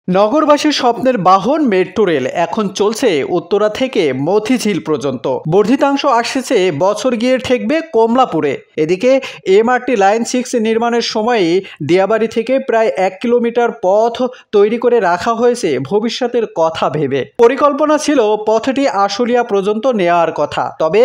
নগরবাসীর স্বপ্নের বাহন metro rail এখন চলছে উত্তরা থেকে মতিঝিল পর্যন্ত। বর্ধিতাংশ আসছে বছর গিয়ে ঠেকবে কমলাপুরে। এদিকে এমআরটি লাইন 6 নির্মাণের সময়ই দিয়াবাড়ি থেকে প্রায় 1 কিলোমিটার পথ তৈরি করে রাখা হয়েছে ভবিষ্যতের কথা ভেবে। পরিকল্পনা ছিল পথটি আশুলিয়া পর্যন্ত নেওয়ার কথা, তবে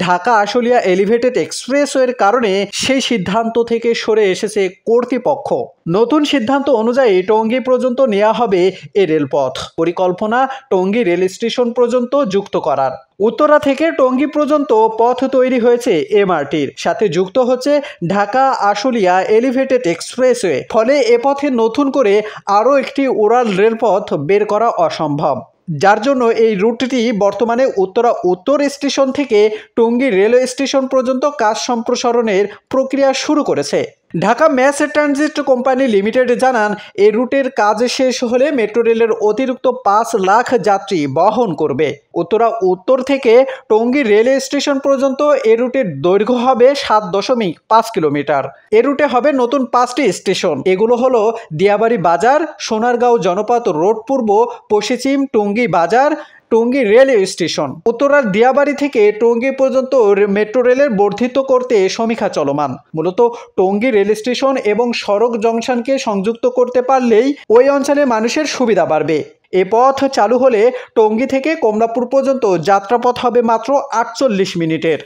ঢাকা আশুলিয়া এলিভেটেড এক্সপ্রেসওয়ের কারণে সেই সিদ্ধান্ত থেকে সরে এসেছে কর্তৃপক্ষ। নতুন সিদ্ধান্ত অনুযায়ী টঙ্গী পর্যন্ত নেওয়া হবে এ রেলপথ। পরিকল্পনা টঙ্গী রেল স্টেশন পর্যন্ত যুক্ত করার। উত্তরা থেকে টঙ্গী পর্যন্ত পথ তৈরি হয়েছে এমআরটির সাথে যুক্ত হচ্ছে ঢাকা আশুলিয়া এলিভেটেড এক্সপ্রেসওয়ে। ফলে এ পথে নতুন করে আরও একটি উড়াল রেলপথ বের করা অসম্ভব, যার জন্য এই রুটটি বর্তমানে উত্তরা উত্তর স্টেশন থেকে টঙ্গী রেলওয়ে স্টেশন পর্যন্ত কাজ সম্প্রসারণের প্রক্রিয়া শুরু করেছে। Dhaka mass transit company limited জানান, এই রুটের কাজ শেষ হলে মেট্রো রেলের অতিরিক্ত 5 লাখ যাত্রী বহন করবে। উত্তরা উত্তর থেকে টঙ্গী রেলওয়ে স্টেশন পর্যন্ত এ রুটের দৈর্ঘ্য হবে 7.5 কিলোমিটার। এ রুটে হবে নতুন 5টি স্টেশন। এগুলো হলো দিয়াবাড়ি বাজার, সোনারগাঁও জনপথ রোড পূর্ব, পশ্চিম টঙ্গী বাজার, টঙ্গী রেলওয়ে স্টেশন। উত্তরার দিয়াবাড়ি থেকে টঙ্গী পর্যন্ত মেট্রো রেলের বর্ধিত করতে সমীক্ষা চলমান। মূলত টঙ্গী রেল স্টেশন এবং সড়ক জংশনকে সংযুক্ত করতে পারলেই ওই অঞ্চলে মানুষের সুবিধা বাড়বে। এ পথ চালু হলে টঙ্গী থেকে কমলাপুর পর্যন্ত যাত্রাপথ হবে মাত্র 48 মিনিটের।